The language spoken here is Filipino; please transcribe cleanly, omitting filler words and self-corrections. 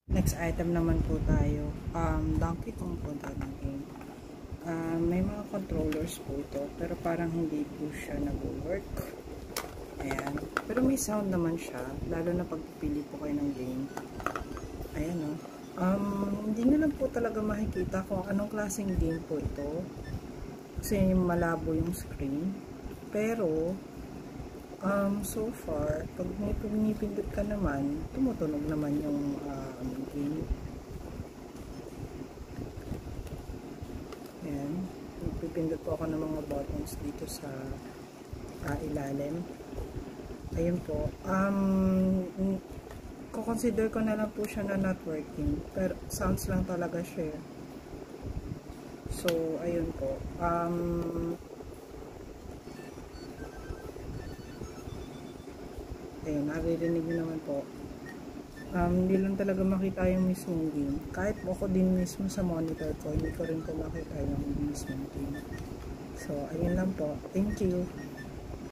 Next item naman po tayo. Donkey Kong po tayo ng game. May mga controllers po ito, pero parang hindi po siya nag-work. Ayan. Pero may sound naman siya, lalo na pagpipili po kayo ng game. Ayan o. Hindi nyo lang po talaga makikita kung anong klaseng game po ito. Kasi yung malabo yung screen. Pero, so far, pag may pinipindot ka naman, tumutunog naman yung game. Ayan. Pipindot po ako ng mga buttons dito sa ilalim. Ayun po. Kukonsider ko na lang po siya na not working. Pero sounds lang talaga siya. So, ayun po. Ayun, naririnig nyo naman po. Hindi lang talaga makita yung mismong game. Kahit ako din mismo sa monitor ko, hindi ko rin po makita yung mismong game. So, ayun lang po. Thank you.